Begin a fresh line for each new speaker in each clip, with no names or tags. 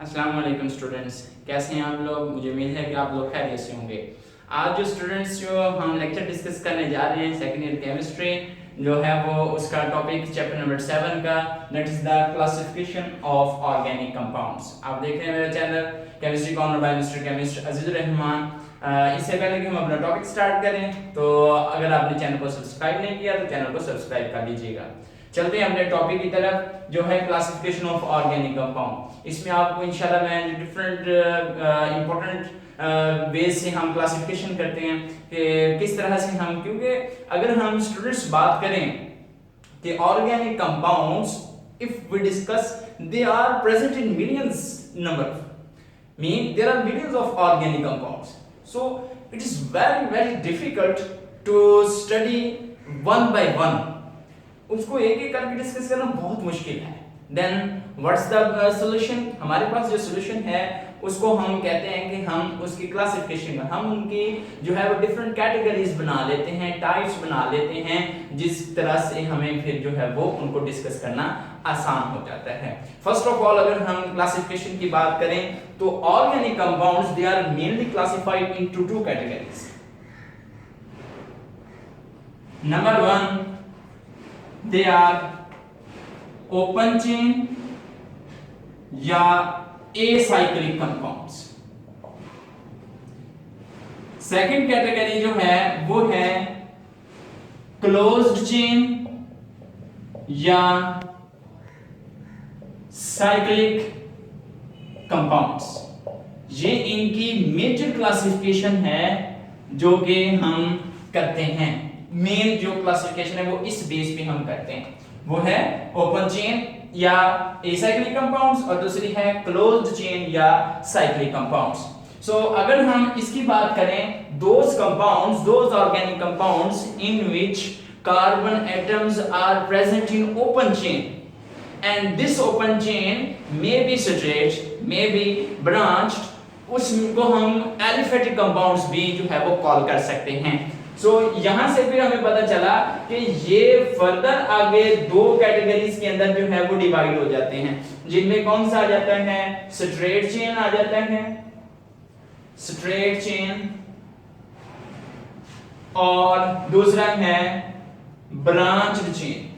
अस्सलाम वालेकुम स्टूडेंट्स, कैसे हैं आप लोग। मुझे उम्मीद है कि आप लोग खैरियत से होंगे। आज जो हम लेक्चर डिस्कस करने जा रहे हैं सेकेंड ईयर केमिस्ट्री जो है वो उसका टॉपिक चैप्टर नंबर 7 का, that is the classification of organic compounds. आप देख रहे हैं मेरा channel chemistry corner bye mister chemist Azizur Rahman. इससे पहले कि हम अपना टॉपिक स्टार्ट करें तो अगर आपने चैनल को सब्सक्राइब नहीं किया तो चैनल को सब्सक्राइब कर लीजिएगा। चलते हैं अपने टॉपिक की तरफ जो है क्लासिफिकेशन ऑफ ऑर्गेनिक कंपाउंड। इसमें आपको इंशाल्लाह मैं डिफरेंट इंपॉर्टेंट वेज से हम क्लासिफिकेशन करते हैं कि किस तरह से हम, क्योंकि अगर हम स्टूडेंट्स बात करें कि organic compounds if we discuss they are present in millions number, mean there are millions of organic compounds, so it is very difficult to study one by one, उसको एक एक करके डिस्कस करना बहुत मुश्किल है। देन व्हाट्स द सोल्यूशन, हमारे पास जो सोल्यूशन है उसको हम कहते हैं कि हम उसकी क्लासिफिकेशन में हम उनकी जो है वो डिफरेंट कैटेगरीज बना लेते हैं, टाइप्स बना लेते हैं, जिस तरह से हमें फिर जो है वो उनको डिस्कस करना आसान हो जाता है। फर्स्ट ऑफ ऑल अगर हम क्लासिफिकेशन की बात करें तो organic compounds they are mainly classified into two categories. Number 1 they are open chain या acyclic compounds। सेकेंड कैटेगरी जो है वो है क्लोज्ड चेन या साइक्लिक कंपाउंड्स। ये इनकी मेजर क्लासिफिकेशन है जो कि हम करते हैं। मेन जो क्लासिफिकेशन है वो इस बेस पे हम करते हैं, वो है ओपन चेन या एसाइक्लिक कंपाउंड्स और दूसरी है क्लोज्ड चेन या साइक्लिक कंपाउंड्स। सो अगर हम इसकी बात करें, those compounds, those organic compounds in which carbon atoms are present in open chain and this open chain may be straight, may be branched, उसको हम एलिफेटिक कंपाउंड्स भी जो है वो कॉल कर सकते हैं। सो यहां से फिर हमें पता चला कि ये फर्दर आगे दो कैटेगरीज के अंदर जो है वो डिवाइड हो जाते हैं, जिनमें कौन सा आ जाता है, स्ट्रेट चेन आ जाता है, स्ट्रेट चेन, और दूसरा है branched chain.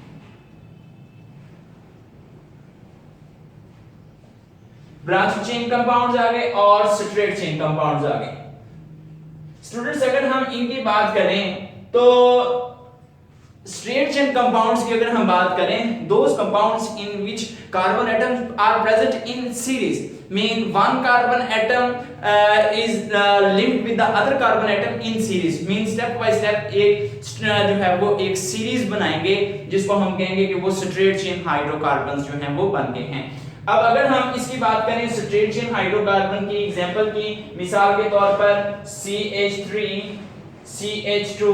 Branch chain compounds आ गए और स्ट्रेट चेन कंपाउंड्स आ गए। स्टूडेंट्स अगर हम इनकी बात करें तो स्ट्रेट चेन कंपाउंड्स की अगर हम बात करें, those compounds in which carbon atoms are present in series, mean one carbon atom is linked with the other carbon atom in series, mean step by step एक जो है वो एक सीरीज बनाएंगे जिसको हम कहेंगे कि वो स्ट्रेट चेन हाइड्रोकार्बन्स जो हैं वो बन गए हैं। अब अगर हम इसकी बात करें स्ट्रेट चेन हाइड्रोकार्बन की एग्जांपल की, मिसाल के तौर पर CH3 CH2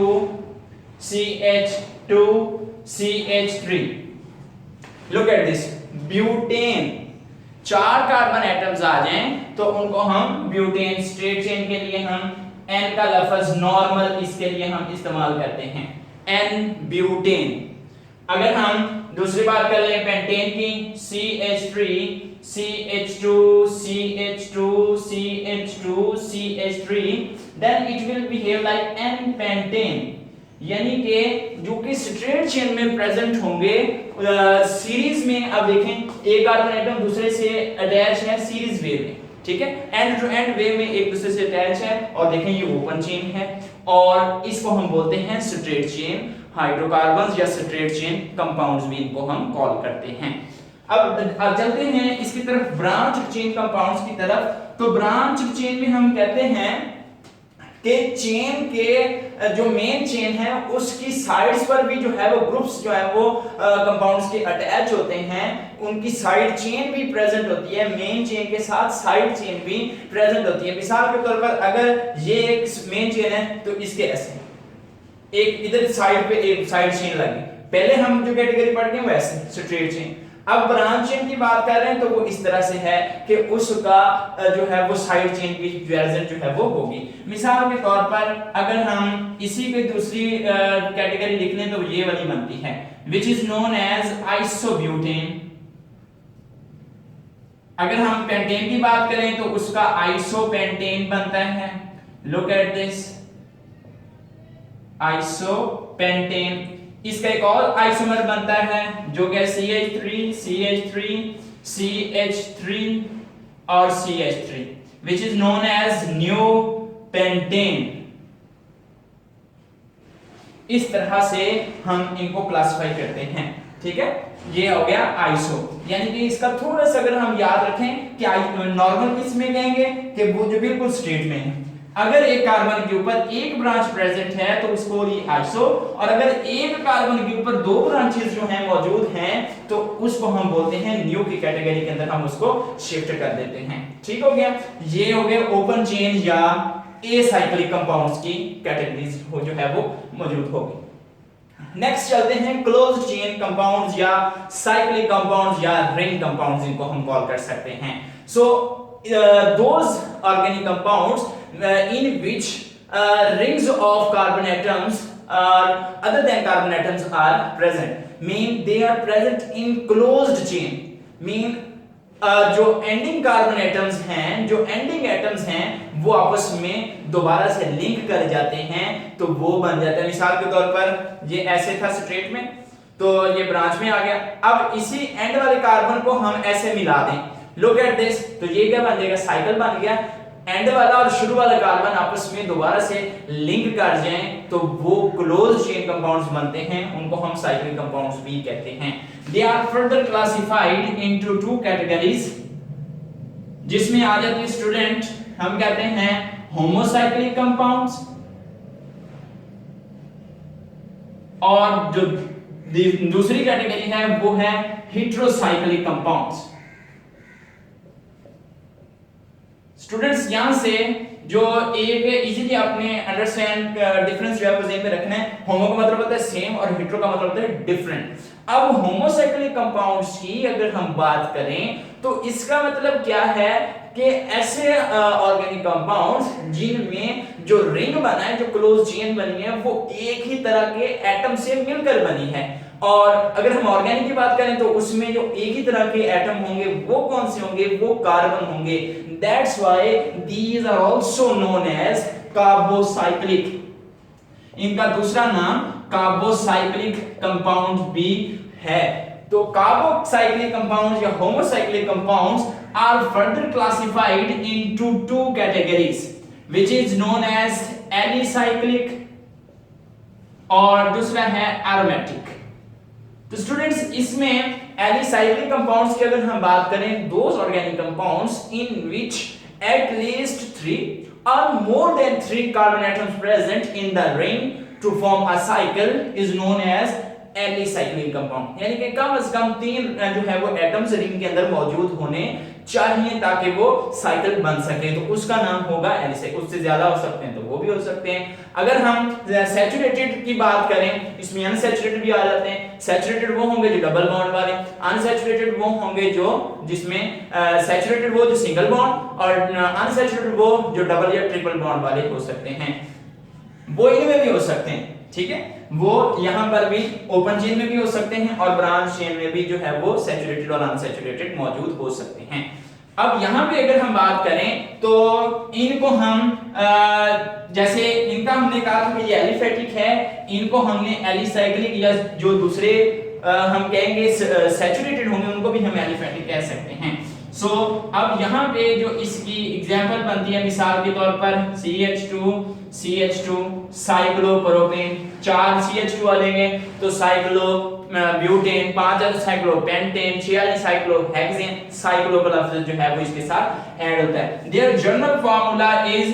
CH2 CH3, look at this, butane, चार कार्बन एटम्स आ जाएं तो उनको हम ब्यूटेन, स्ट्रेट चेन के लिए हम N का लफ्ज नॉर्मल इसके लिए हम इस्तेमाल करते हैं, N ब्यूटेन। अगर हम दूसरी बात कर लें पेंटेन की, CH3 CH2 CH2 CH2 CH3, then it will behave like N pentane, यानी कि जो कि स्ट्रेट चेन में प्रेजेंट होंगे सीरीज में। अब देखें एक कार्बन एटम दूसरे से अटैच है सीरीज वे में, ठीक है, एंड टू एंड वे में एक दूसरे से अटैच है, और देखें ये ओपन चेन है और इसको हम बोलते हैं स्ट्रेट चेन हाइड्रोकार्बन्स या स्ट्रेट चेन कंपाउंड्स भी इनको हम कॉल करते हैं। अब चलते हैं इसकी तरफ ब्रांच चेन कंपाउंड्स की तरफ। तो ब्रांच चेन में हम कहते हैं कि चेन के जो मेन चेन है उसकी साइड्स पर भी जो है वो ग्रुप्स जो है वो कंपाउंड्स के अटैच होते हैं, उनकी साइड चेन भी प्रेजेंट होती है, मेन चेन के साथ साइड चेन भी प्रेजेंट होती है। मिसाल के तौर पर अगर ये एक मेन चेन है तो इसके ऐसे एक इधर साइड पे एक साइड चेन लगी, पहले हम जो कैटेगरी पढ़ गए वैसे स्ट्रेट चेन। अब ब्रांच चेन की बात कर रहे हैं तो वो इस तरह से है कि उसका जो है वो साइड चेन की प्रेजेंट जो है वो होगी। मिसाल के तौर पर अगर हम इसी पे दूसरी कैटेगरी लिख लें तो ये वाली बनती है, which is known as isobutane। अगर हम पेंटेन की बात करें तो उसका आइसोपेंटेन बनता है। Look at this, isopentane. इसका एक और आइसोमर बनता है जो कि CH3, CH3, CH3 और CH3 which is known as new pentane. इस तरह से हम इनको क्लासिफाई करते हैं, ठीक है। ये हो गया आइसो, यानी कि इसका थोड़ा सा अगर हम याद रखें कि नॉर्मल किस में कहेंगे कि वो जो बिल्कुल स्ट्रेट में है। अगर एक कार्बन के ऊपर एक ब्रांच प्रेजेंट है तो उसको ये आइसो, और अगर एक कार्बन के ऊपर दो ब्रांचेस जो हैं मौजूद हैं तो उसको हम बोलते हैं न्यू की कैटेगरी के अंदर हम उसको शिफ्ट कर देते हैं। ठीक हो गया। ये हो गया ओपन चेन या एसाइक्लिक कंपाउंड्स की कैटेगरीज हो जो है वो मौजूद होगी। नेक्स्ट चलते हैं क्लोज्ड चेन कंपाउंड्स या साइक्लिक कंपाउंड्स या रिंग कंपाउंड्स, इनको हम कॉल कर सकते हैं। So those organic compounds in which rings of carbon atoms other than carbon atoms are present, mean they are present in closed chain, mean जो ending carbon atoms हैं, जो ending atoms हैं वो आपस में दोबारा से लिंक कर जाते हैं तो वो बन जाता है। मिसाल के तौर पर ये ऐसे था स्ट्रेट में, तो ये ब्रांच में आ गया। अब इसी एंड वाले कार्बन को हम ऐसे मिला दें, लुक एट दिस, तो ये क्या बन जाएगा, साइकिल बन गया। एंड वाला और शुरू वाला कार्बन आपस में दोबारा से लिंक कर जाएं तो वो क्लोज चेन कंपाउंड्स बनते हैं, उनको हम साइक्लिक कंपाउंड्स भी कहते हैं। They are further classified into two categories, जिसमें आ जाते हैं स्टूडेंट, हम कहते हैं होमोसाइक्लिक कंपाउंड्स, और जो दूसरी कैटेगरी है वो है हेटेरोसाइक्लिक कंपाउंड्स। स्टूडेंट्स यहां से जो एक इजीली आपने अंडरस्टैंड डिफरेंस जो है वो ज़हन में रखना है। होमो का मतलब होता है सेम और हेटेरो का मतलब होता है डिफरेंट। अब होमोसाइक्लिक कंपाउंड्स की अगर हम बात करें तो इसका मतलब क्या है कि ऐसे ऑर्गेनिक कंपाउंड्स जिनमें जो रिंग बना है, जो क्लोज चेन बनी है, वो एक ही तरह के एटम से मिलकर बनी है। और अगर हम ऑर्गेनिक की बात करें तो उसमें जो एक ही तरह के एटम होंगे वो कौन से होंगे, वो कार्बन होंगे। That's why these are also known as carbocyclic. इनका दूसरा नाम कार्बोसाइक्लिक कंपाउंड भी है। तो कार्बोसाइक्लिक कंपाउंड्स या homocyclic compounds are further classified into two categories which is known as alicyclic और दूसरा है एरोमेटिक। तो स्टूडेंट्स इसमें एलिसाइक्लिक कंपाउंड्स की अगर हम बात करें, those organic compounds in which at least 3 or more than 3 carbon atoms present in the ring to form a cycle is known as alicyclic compound. यानी कि कम से कम 3 जो है वो एटम्स रिंग के अंदर मौजूद होने चाहिए ताकि वो साइकिल बन सके, तो उसका नाम होगा एलिसाइक्लिक। उससे ज्यादा हो सकते हैं तो वो भी हो सकते हैं। अगर हम सैचुरेटेड की बात करें, इसमें अनसैचुरेटेड भी आ जाते हैं। सैचुरेटेड वो होंगे जो डबल बॉन्ड वाले, अनसैचुरेटेड वो होंगे जो जिसमें सैचुरेटेड वो जो सिंगल बॉन्ड और अनसैचुरेटेड वो जो डबल या ट्रिपल बॉन्ड वाले हो सकते हैं। वो इनमें भी हो सकते हैं, ठीक है। वो यहां पर भी ओपन चेन में भी हो सकते हैं और ब्रांच चेन में भी जो है वो सैचुरेटेड और अनसैचुरेटेड मौजूद हो सकते हैं। अब यहां पे अगर हम बात करें तो इनको हम जैसे इनका हमने कहा था कि ये एलिफेटिक है, इनको हमने एलिसाइक्लिक या जो दूसरे हम कहेंगे सैचुरेटेड होंगे उनको भी हम एलिफेटिक कह सकते हैं। सो अब यहाँ पे जो इसकी एग्जांपल बनती है, मिसाल के तौर पर CH2 साइक्लोप्रोपेन, 4 CH2 आ जाएंगे तो cyclo butane, 5 cyclopentane, 6 cyclohexane, cyclo का लफ्ज जो है वो इसके साथ ऐड होता है। There general formula is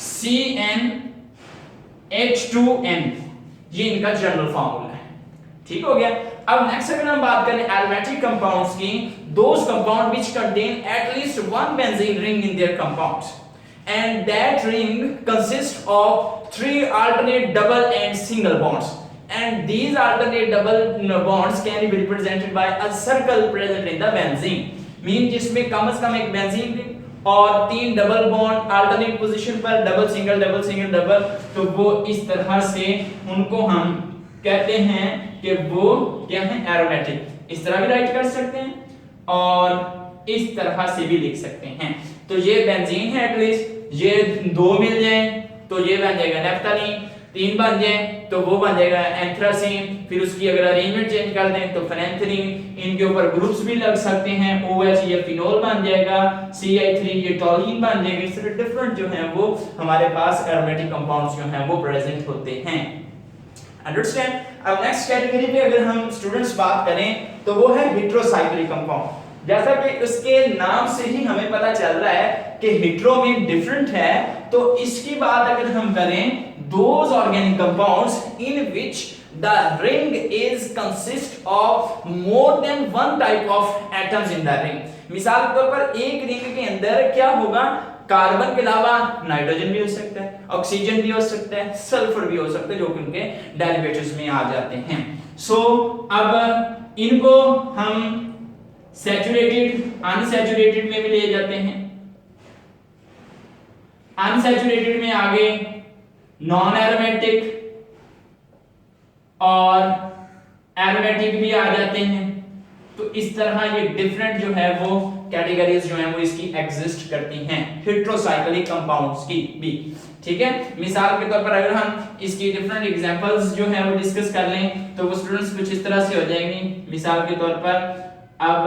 CnH2n, ये इनका जनरल फार्मूला है। ठीक हो गया। अब नेक्स्ट अगर हम बात करें एरोमेटिक कंपाउंड्स की, those compound which contain at least one benzene ring in their compounds and that ring consists of 3 alternate double and single bonds, and these alternate double bonds can be represented by a circle present in the benzene, mean जिसमें कम से कम एक benzene ring और 3 double bond alternate position पर, double single double single double, तो वो इस तरह से उनको हम कहते हैं कि वो क्या है, एरोमेटिक। इस तरह भी राइट कर सकते हैं। और इस तरह से भी लिख सकते हैं। तो ये बेंजीन है एटलीस्ट, ये 2 मिल जाए तो ये बन जाएगा नेफ्थलीन, 3 बन जाए तो वो बन जाएगा एंथ्रासीन, फिर उसकी अगर अरेंजमेंट चेंज कर दें तो फेनेंथ्रीन, इनके ऊपर ग्रुप्स भी लग सकते हैं, OH ये फिनोल बन जाएगा, CH3 ये टॉलिन बन जाएगा। इस तरह डिफरेंट जो है वो हमारे पास एरोमेटिक कंपाउंड्स जो हैं वो प्रेजेंट होते हैं। अंडरस्टैंड। अब नेक्स्ट कैटेगरी पे अगर हम स्टूडेंट्स बात करें तो वो है हेटेरोसाइक्लिक कंपाउंड। जैसा कि उसके नाम से ही हमें पता चल रहा है कि हेटेरो मीन डिफरेंट है, तो इसकी बात अगर हम करें those organic compounds in which the ring is consist of more than one type of atoms in the ring. मिसाल के तौर पर एक रिंग के अंदर क्या होगा, कार्बन के अलावा नाइट्रोजन भी हो सकता है, ऑक्सीजन भी हो सकता है, सल्फर भी हो सकता है, जो कि उनके डेरिवेटिव्स में आ जाते हैं। सो अब इनको हम सैचुरेटेड अनसैचुरेटेड में भी ले जाते हैं। अनसैचुरेटेड में आगे नॉन एरोमेटिक और एरोमेटिक भी आ जाते हैं। तो इस तरह ये डिफरेंट जो है वो कैटेगरीज जो हैं वो इसकी एग्जिस्ट करती हैं, हेटेरोसाइक्लिक कंपाउंड्स की भी। ठीक है, मिसाल के तौर पर अगर हम इसकी डिफरेंट एग्जांपल्स जो हैं वो डिस्कस कर लें तो वो स्टूडेंट्स कुछ इस तरह से हो जाएंगी। मिसाल के तौर पर अब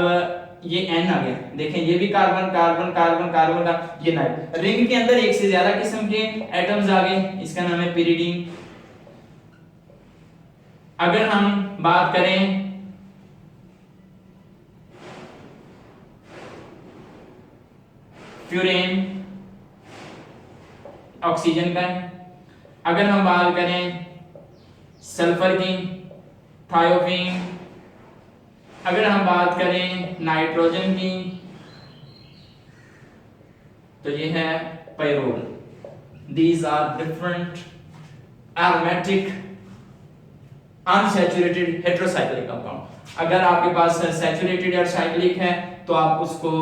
ये N आ गया, देखें ये भी कार्बन कार्बन कार्बन कार्बन का, ये नाइट रिंग के अंदर एक से ज्यादा किस्म के एटम्स आ गए, इसका नाम है पिरिडीन। अगर हम बात करें फ्यूरेन, ऑक्सीजन का है। अगर हम बात करें सल्फर की, थायोफीन। अगर हम बात करें नाइट्रोजन की तो ये है pyrrole. These are different aromatic unsaturated heterocyclic compound. अगर आपके पास सैचुरेटेड और साइक्लिक है तो आप उसको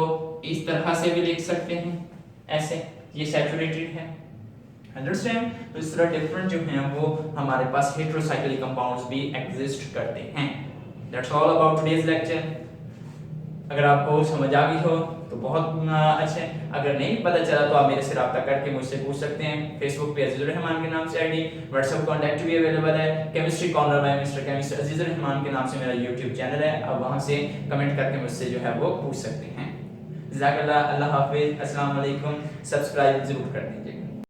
इस तरह से भी लिख सकते हैं, ऐसे ये सैचुरेटेड है। अंडरस्टैंड। तो इस तरह डिफरेंट जो हैं वो हमारे पास हेटेरोसाइक्लिक कंपाउंड्स भी एग्जिस्ट करते हैं। That's all about today's lecture. अगर आपको समझ आ गई हो तो बहुत अच्छा है, अगर नहीं पता चला तो आप मेरे से राब्ता करके मुझसे पूछ सकते हैं। फेसबुक पे अजीजुर रहमान के नाम से आईडी, व्हाट्सएप कॉन्टैक्ट भी अवेलेबल है। केमिस्ट्री कॉर्नर में मिस्टर केमिस्ट अजीजुर रहमान के नाम से मेरा यूट्यूब चैनल है, आप वहां से कमेंट करके मुझसे जो है वो पूछ सकते हैं। जज़ाकल्लाह, अल्लाह हाफिज, अस्सलाम वालेकुम। सब्सक्राइब जरूर कर दीजिएगा।